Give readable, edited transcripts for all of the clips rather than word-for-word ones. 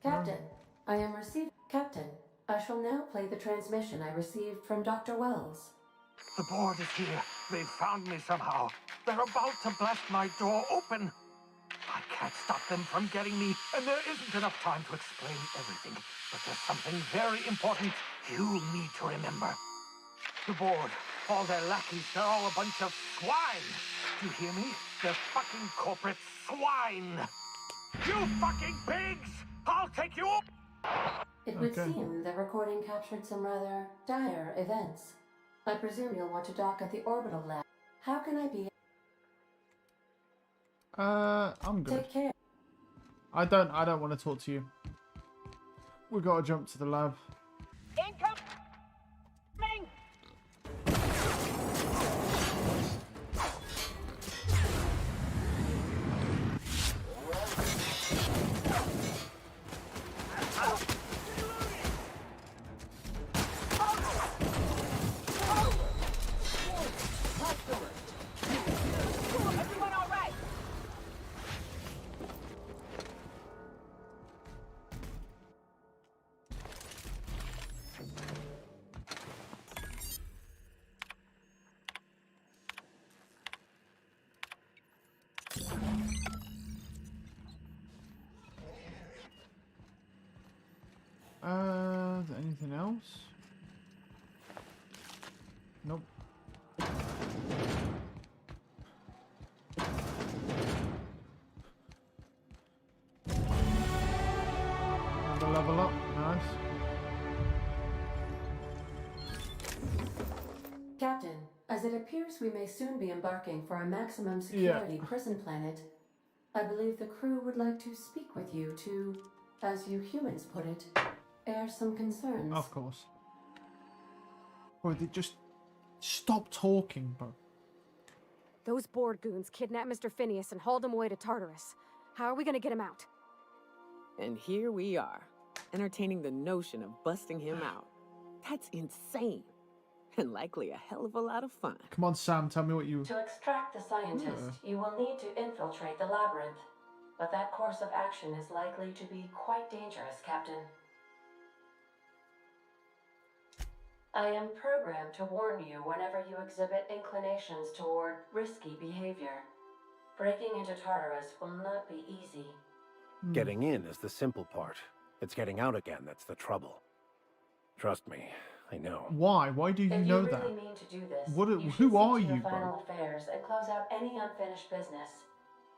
Captain, I am receiving... Captain, I shall now play the transmission I received from Dr. Wells. The board is here. They've found me somehow. They're about to blast my door open. I can't stop them from getting me, and there isn't enough time to explain everything. But there's something very important you need to remember. The board, all their lackeys, they're all a bunch of swine. Do you hear me? They're fucking corporate swine. You fucking pigs! I'll take you up! It would seem the recording captured some rather dire events. I presume you'll want to dock at the orbital lab. How can I be... I'm good. Take care. I don't want to talk to you. We gotta jump to the lab. Incoming! Everyone all right? Is there anything else? Nope. Another level up, nice. Captain, as it appears we may soon be embarking for a maximum security prison planet, I believe the crew would like to speak with you to, as you humans put it, air some concerns. Of course. Bro, they just stop talking, bro. Those board goons kidnapped Mr. Phineas and hauled him away to Tartarus. How are we gonna get him out? And here we are, entertaining the notion of busting him out. That's insane. And likely a hell of a lot of fun. Come on, Sam, tell me what you... To extract the scientist, you will need to infiltrate the labyrinth. But that course of action is likely to be quite dangerous, Captain. I am programmed to warn you whenever you exhibit inclinations toward risky behavior. Breaking into Tartarus will not be easy. Getting in is the simple part. It's getting out again that's the trouble. Trust me, I know. Why? Why do you know that? If you really mean to do this, What? you Who should are see to you, the bro? final affairs and close out any unfinished business.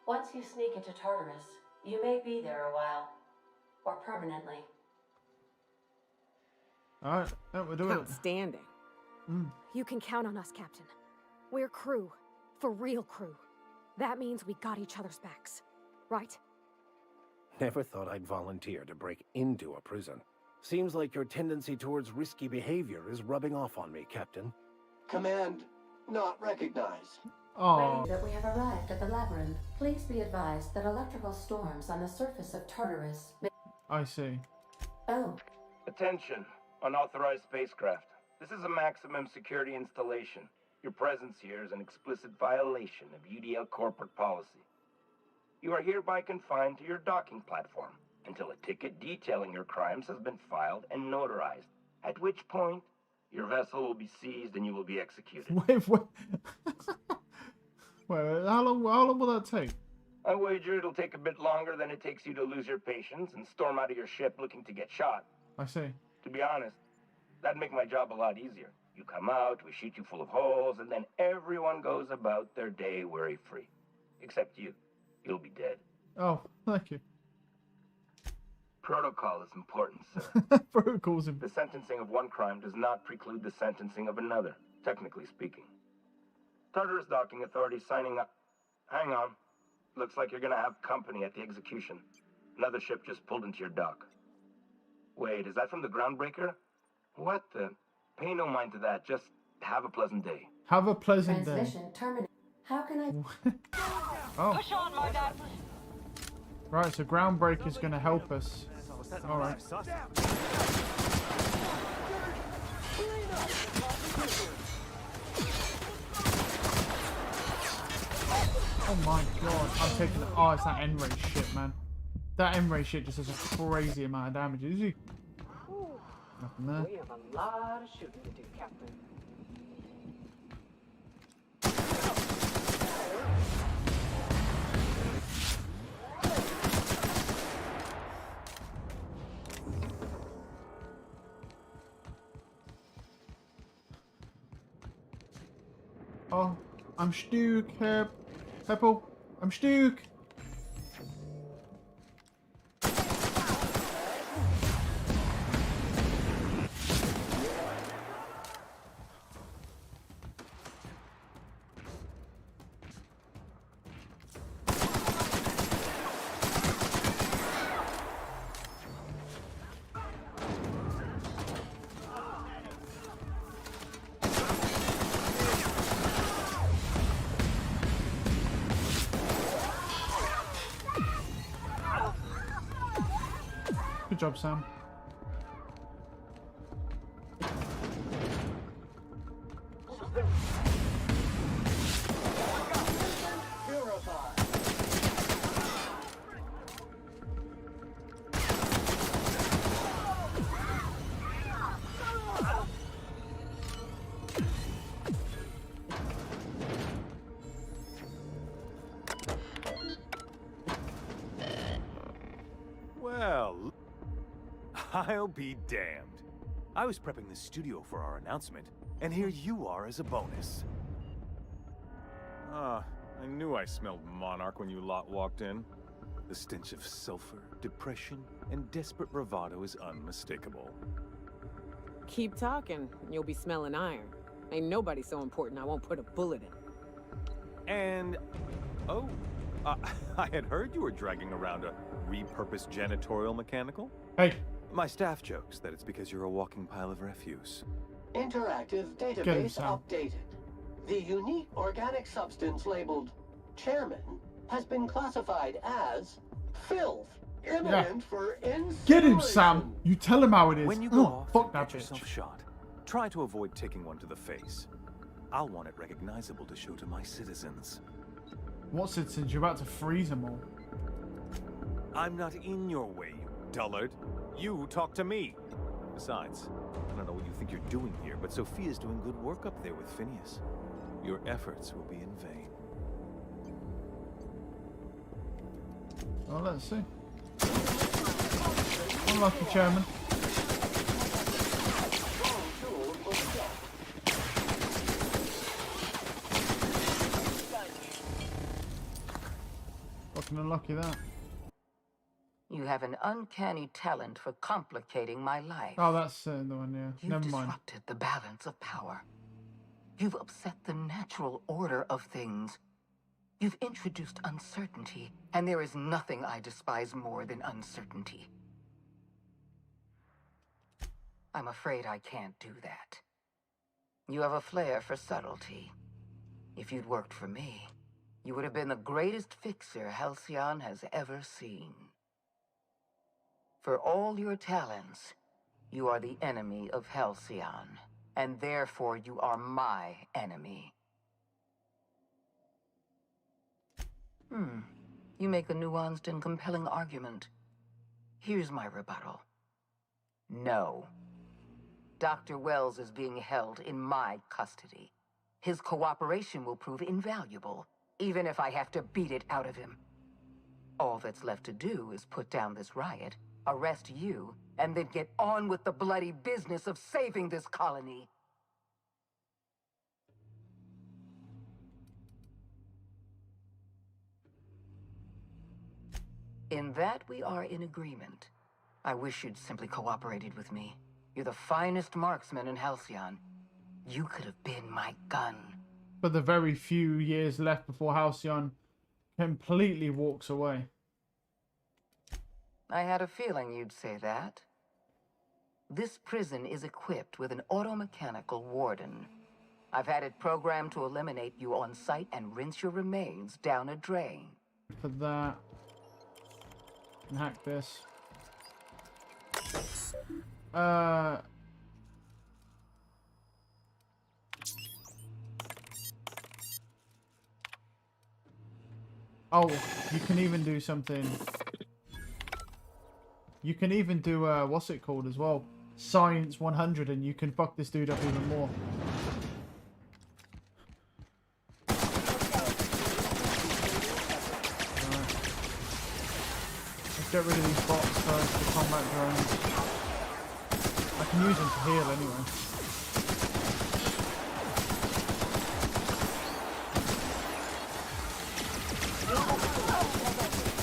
Once you sneak into Tartarus, you may be there a while. Or permanently. Alright, yeah, we're doing it. Outstanding. You can count on us, Captain. We're crew. For real crew. That means we got each other's backs. Right? Never thought I'd volunteer to break into a prison. Seems like your tendency towards risky behavior is rubbing off on me, Captain. Command not recognized. Oh, Ready that we have arrived at the labyrinth. Please be advised that electrical storms on the surface of Tartarus may... I see. Oh, Attention, unauthorized spacecraft. This is a maximum security installation. Your presence here is an explicit violation of UDL corporate policy. You are hereby confined to your docking platform until a ticket detailing your crimes has been filed and notarized, at which point your vessel will be seized and you will be executed. Wait. Wait, how long will that take? I wager it'll take a bit longer than it takes you to lose your patience and storm out of your ship looking to get shot. I see. To be honest, that'd make my job a lot easier. You come out, we shoot you full of holes, and then everyone goes about their day worry-free. Except you. You'll be dead. Oh, thank you. Protocol is important, sir. Protocol's in... The sentencing of one crime does not preclude the sentencing of another, technically speaking. Tartarus docking authority signing up. Hang on. Looks like you're gonna have company at the execution. Another ship just pulled into your dock. Wait, is that from the groundbreaker? What the... Pay no mind to that. Just have a pleasant day. Have a pleasant day. transmission terminated. How can I... Oh, Push on, Mardat! right, so Groundbreaker is going to help us. Alright. Oh my god, I'm taking the... Oh, it's that N-ray shit, man. That M-ray shit just does a crazy amount of damage. Is he? Nothing there. We have a lot of shooting to do, Captain. Oh, I'm Stuck, Pepple. I'm Stuck. Good job, Sam. Well, I'll be damned. I was prepping the studio for our announcement, and here you are as a bonus. Ah, I knew I smelled Monarch when you lot walked in. The stench of sulfur, depression, and desperate bravado is unmistakable. Keep talking, and you'll be smelling iron. Ain't nobody so important I won't put a bullet in. And... oh, I had heard you were dragging around a repurposed janitorial mechanical? Hey. My staff jokes that it's because you're a walking pile of refuse. Interactive database updated. The unique organic substance labeled Chairman has been classified as filth, imminent for incineration. Get him, Sam. You tell him how it is. When you go off fuck and that get yourself bitch. shot, try to avoid taking one to the face. I'll want it recognizable to show to my citizens. What citizens? You're about to freeze them all. I'm not in your way, you dullard. You talk to me. Besides, I don't know what you think you're doing here, but Sophia's doing good work up there with Phineas. Your efforts will be in vain. Oh, let's see. Unlucky, Chairman. Fucking unlucky that. You have an uncanny talent for complicating my life. Oh, that's the one, yeah. You've Never mind. disrupted the balance of power. You've upset the natural order of things. You've introduced uncertainty, and there is nothing I despise more than uncertainty. I'm afraid I can't do that. You have a flair for subtlety. If you'd worked for me, you would have been the greatest fixer Halcyon has ever seen. For all your talents, you are the enemy of Halcyon, and therefore you are my enemy. You make a nuanced and compelling argument. Here's my rebuttal. No. Dr. Wells is being held in my custody. His cooperation will prove invaluable, even if I have to beat it out of him. All that's left to do is put down this riot, arrest you, and then get on with the bloody business of saving this colony. In that, we are in agreement. I wish you'd simply cooperated with me. You're the finest marksman in Halcyon. You could have been my gun. But the very few years left before Halcyon completely walks away. I had a feeling you'd say that. This prison is equipped with an automechanical warden. I've had it programmed to eliminate you on sight and rinse your remains down a drain. For that. And hack this. Oh, you can even do something. You can even do, what's it called as well? Science 100, and you can fuck this dude up even more. Let's get rid of these bots first, the combat drones. I can use them to heal anyway.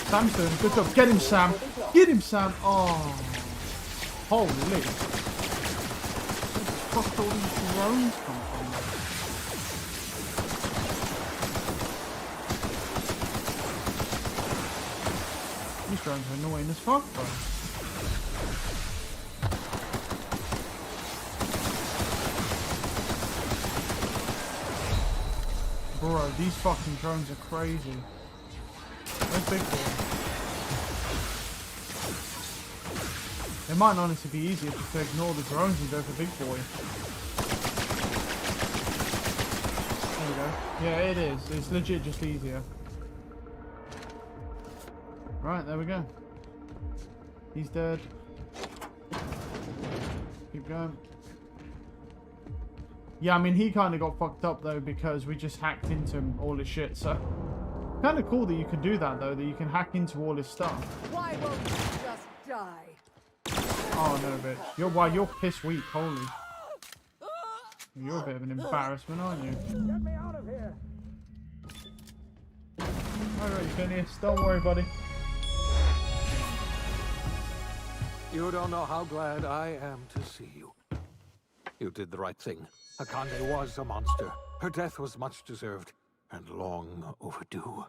Sam's doing a good job. Get him, Sam! Get him, Sam! Oh. Holy. Where the fuck all these drones come from? These drones are annoying as fuck, bro. Bro, these fucking drones are crazy. Where's Big Boy? It might honestly be easier just to ignore the drones and go for Big Boy. There we go. Yeah, it is. It's legit just easier. Right, there we go. He's dead. Keep going. Yeah, I mean, he kind of got fucked up, though, because we just hacked into him, all his shit, so... Kind of cool that you can do that, though, that you can hack into all his stuff. Why won't you just die? Oh, no, bitch. You're piss weak, holy. You're a bit of an embarrassment, aren't you? Get me out of here! Alright, Phineas, don't worry, buddy. You don't know how glad I am to see you. You did the right thing. Akande was a monster. Her death was much deserved, and long overdue.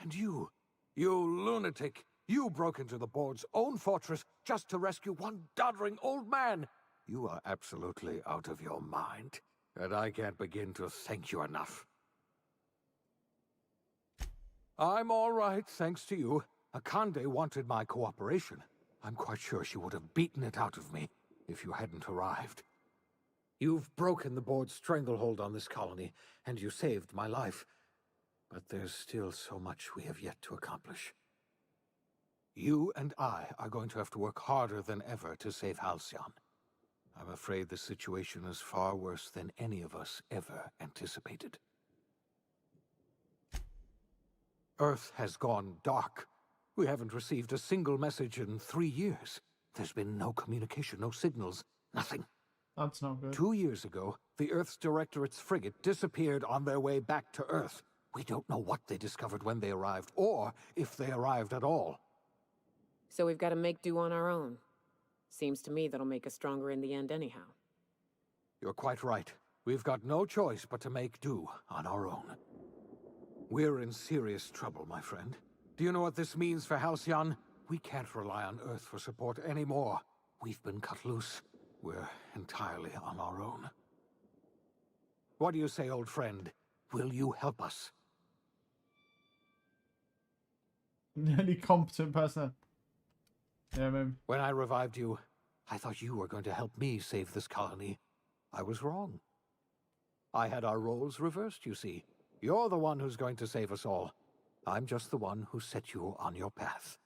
And you lunatic, you broke into the board's own fortress just to rescue one doddering old man. You are absolutely out of your mind, and I can't begin to thank you enough. I'm all right, thanks to you. Akande wanted my cooperation. I'm quite sure she would have beaten it out of me if you hadn't arrived. You've broken the board's stranglehold on this colony, and you saved my life. But there's still so much we have yet to accomplish. You and I are going to have to work harder than ever to save Halcyon. I'm afraid the situation is far worse than any of us ever anticipated. Earth has gone dark. We haven't received a single message in 3 years. There's been no communication, no signals, nothing. That's not good. 2 years ago, the Earth's Directorate's frigate disappeared on their way back to Earth. We don't know what they discovered when they arrived, or if they arrived at all. So we've got to make do on our own. Seems to me that'll make us stronger in the end anyhow. You're quite right. We've got no choice but to make do on our own. We're in serious trouble, my friend. Do you know what this means for Halcyon? We can't rely on Earth for support anymore. We've been cut loose. We're entirely on our own. What do you say, old friend? Will you help us? Any competent person. Yeah, man. When I revived you, I thought you were going to help me save this colony. I was wrong. I had our roles reversed, you see. You're the one who's going to save us all. I'm just the one who set you on your path.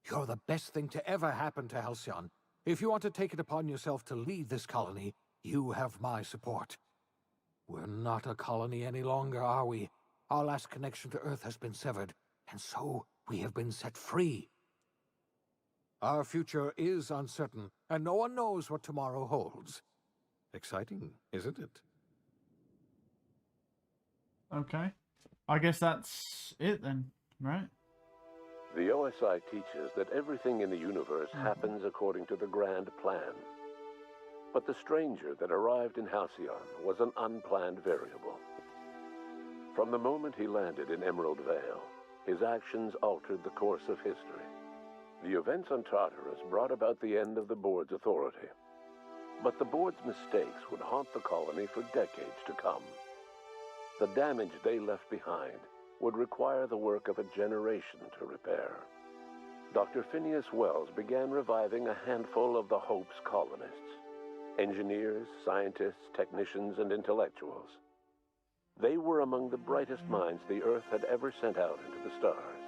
You're the best thing to ever happen to Halcyon. If you want to take it upon yourself to lead this colony, you have my support. We're not a colony any longer, are we? Our last connection to Earth has been severed, and so we have been set free. Our future is uncertain, and no one knows what tomorrow holds. Exciting, isn't it? Okay. I guess that's it then, right? The OSI teaches that everything in the universe happens according to the grand plan. But the stranger that arrived in Halcyon was an unplanned variable. From the moment he landed in Emerald Vale, his actions altered the course of history. The events on Tartarus brought about the end of the board's authority. But the board's mistakes would haunt the colony for decades to come. The damage they left behind would require the work of a generation to repair. Dr. Phineas Wells began reviving a handful of the Hope's colonists. Engineers, scientists, technicians, and intellectuals. They were among the brightest minds the Earth had ever sent out into the stars.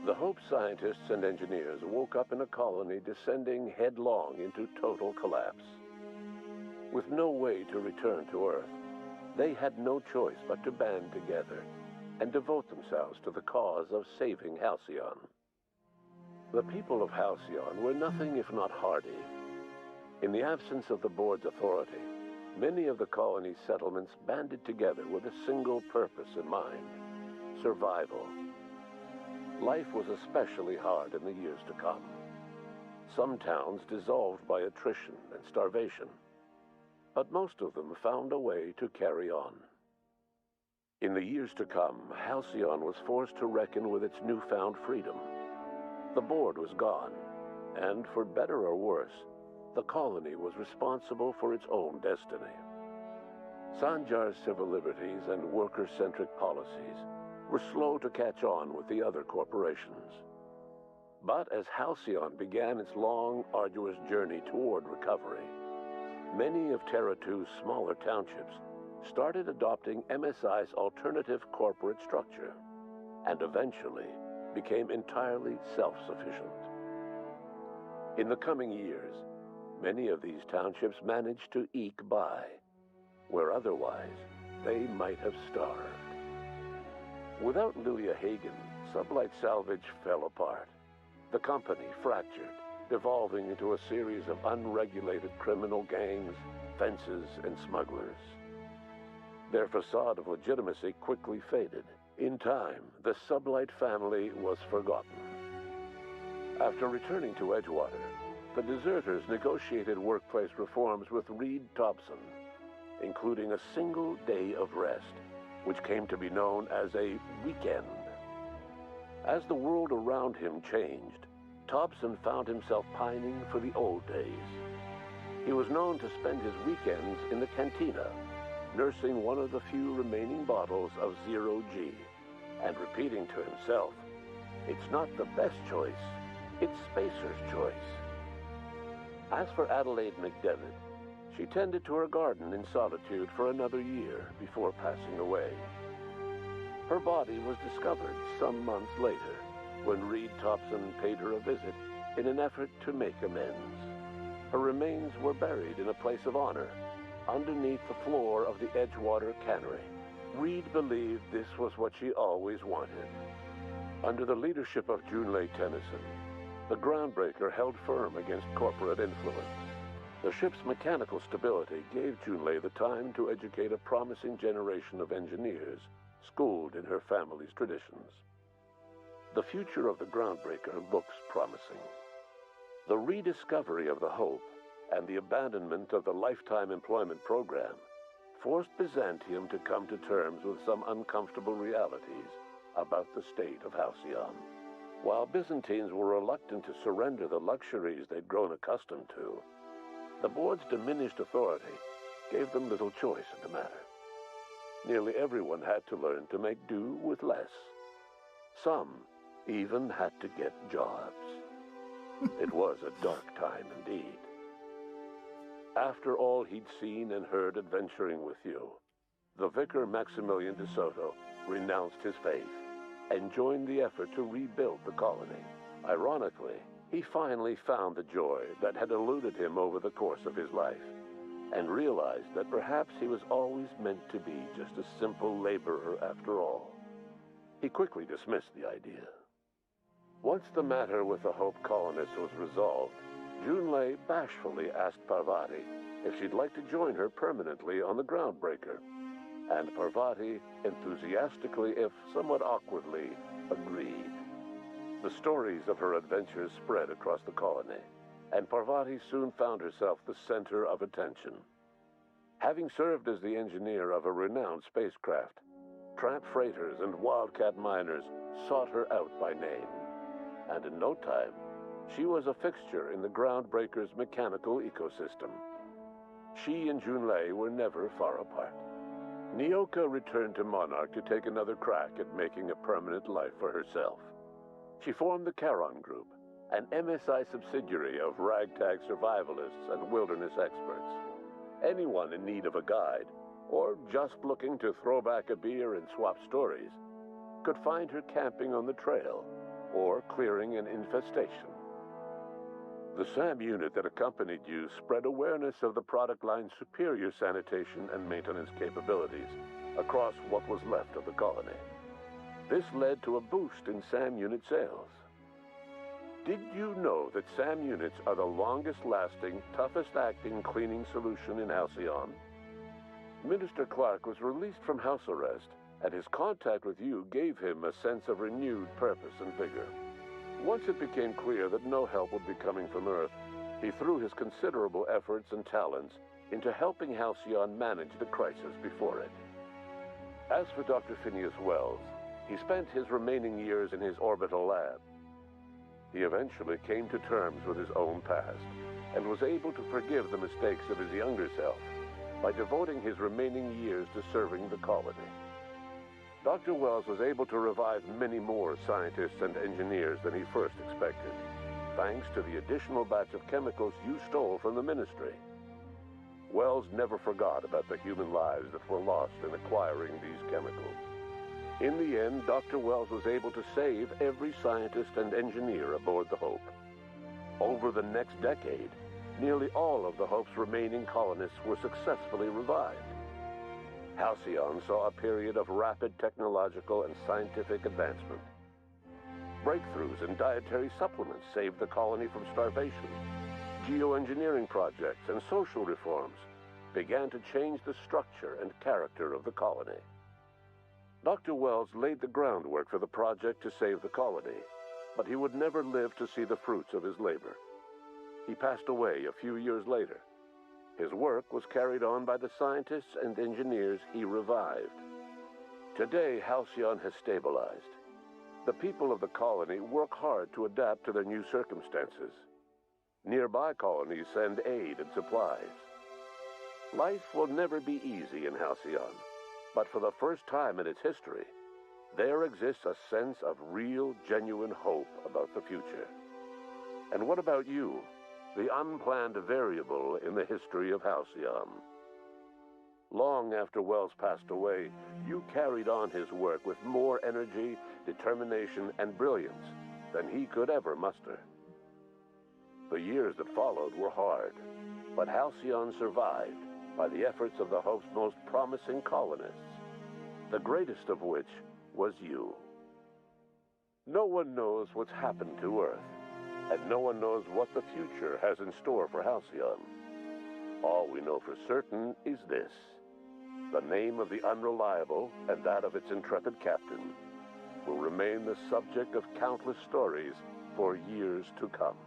The Hope scientists and engineers woke up in a colony descending headlong into total collapse. With no way to return to Earth, they had no choice but to band together and devote themselves to the cause of saving Halcyon. The people of Halcyon were nothing if not hardy. In the absence of the board's authority, many of the colony's settlements banded together with a single purpose in mind: survival. Life was especially hard in the years to come. Some towns dissolved by attrition and starvation, but most of them found a way to carry on. In the years to come, Halcyon was forced to reckon with its newfound freedom. The board was gone, and for better or worse, the colony was responsible for its own destiny. Sanjar's civil liberties and worker-centric policies were slow to catch on with the other corporations. But as Halcyon began its long, arduous journey toward recovery, many of Terra 2's smaller townships started adopting MSI's alternative corporate structure, and eventually became entirely self-sufficient. In the coming years, many of these townships managed to eke by, where otherwise they might have starved. Without Lilia Hagen, Sublight Salvage fell apart. The company fractured, devolving into a series of unregulated criminal gangs, fences, and smugglers. Their facade of legitimacy quickly faded. In time, the Sublight family was forgotten. After returning to Edgewater, the deserters negotiated workplace reforms with Reed Thompson, including a single day of rest, which came to be known as a weekend. As the world around him changed, Thompson found himself pining for the old days. He was known to spend his weekends in the cantina, nursing one of the few remaining bottles of Zero-G, and repeating to himself, "It's not the best choice, it's Spacer's choice." As for Adelaide McDevitt, she tended to her garden in solitude for another year before passing away. Her body was discovered some months later, when Reed Thompson paid her a visit in an effort to make amends. Her remains were buried in a place of honor, underneath the floor of the Edgewater Cannery. Reed believed this was what she always wanted. Under the leadership of Junlei Tennyson, the Groundbreaker held firm against corporate influence. The ship's mechanical stability gave Junlei the time to educate a promising generation of engineers, schooled in her family's traditions. The future of the Groundbreaker looks promising. The rediscovery of the Hope and the abandonment of the Lifetime Employment Program forced Byzantium to come to terms with some uncomfortable realities about the state of Halcyon. While Byzantines were reluctant to surrender the luxuries they'd grown accustomed to, the board's diminished authority gave them little choice in the matter. Nearly everyone had to learn to make do with less. Some even had to get jobs. It was a dark time indeed. After all he'd seen and heard adventuring with you, the vicar Maximilian de Soto renounced his faith and joined the effort to rebuild the colony. Ironically, he finally found the joy that had eluded him over the course of his life, and realized that perhaps he was always meant to be just a simple laborer after all. He quickly dismissed the idea. Once the matter with the Hope colonists was resolved, Junlei bashfully asked Parvati if she'd like to join her permanently on the Groundbreaker, and Parvati enthusiastically, if somewhat awkwardly, agreed. The stories of her adventures spread across the colony, and Parvati soon found herself the center of attention. Having served as the engineer of a renowned spacecraft, tramp freighters and wildcat miners sought her out by name, and in no time, she was a fixture in the Groundbreaker's mechanical ecosystem. She and Junlei were never far apart. Nyoka returned to Monarch to take another crack at making a permanent life for herself. She formed the Charon Group, an MSI subsidiary of ragtag survivalists and wilderness experts. Anyone in need of a guide, or just looking to throw back a beer and swap stories, could find her camping on the trail, or clearing an infestation. The SAM unit that accompanied you spread awareness of the product line's superior sanitation and maintenance capabilities across what was left of the colony. This led to a boost in SAM unit sales. Did you know that SAM units are the longest-lasting, toughest-acting cleaning solution in Halcyon? Minister Clark was released from house arrest, and his contact with you gave him a sense of renewed purpose and vigor. Once it became clear that no help would be coming from Earth, he threw his considerable efforts and talents into helping Halcyon manage the crisis before it. As for Dr. Phineas Wells, he spent his remaining years in his orbital lab. He eventually came to terms with his own past and was able to forgive the mistakes of his younger self by devoting his remaining years to serving the colony. Dr. Wells was able to revive many more scientists and engineers than he first expected, thanks to the additional batch of chemicals you stole from the Ministry. Wells never forgot about the human lives that were lost in acquiring these chemicals. In the end, Dr. Wells was able to save every scientist and engineer aboard the Hope. Over the next decade, nearly all of the Hope's remaining colonists were successfully revived. Halcyon saw a period of rapid technological and scientific advancement. Breakthroughs in dietary supplements saved the colony from starvation. Geoengineering projects and social reforms began to change the structure and character of the colony. Dr. Wells laid the groundwork for the project to save the colony, but he would never live to see the fruits of his labor. He passed away a few years later. His work was carried on by the scientists and engineers he revived. Today, Halcyon has stabilized. The people of the colony work hard to adapt to their new circumstances. Nearby colonies send aid and supplies. Life will never be easy in Halcyon, but for the first time in its history, there exists a sense of real, genuine hope about the future. And what about you? The unplanned variable in the history of Halcyon. Long after Wells passed away, you carried on his work with more energy, determination, and brilliance than he could ever muster. The years that followed were hard, but Halcyon survived by the efforts of the Hope's most promising colonists, the greatest of which was you. No one knows what's happened to Earth, and no one knows what the future has in store for Halcyon. All we know for certain is this: the name of the Unreliable and that of its intrepid captain will remain the subject of countless stories for years to come.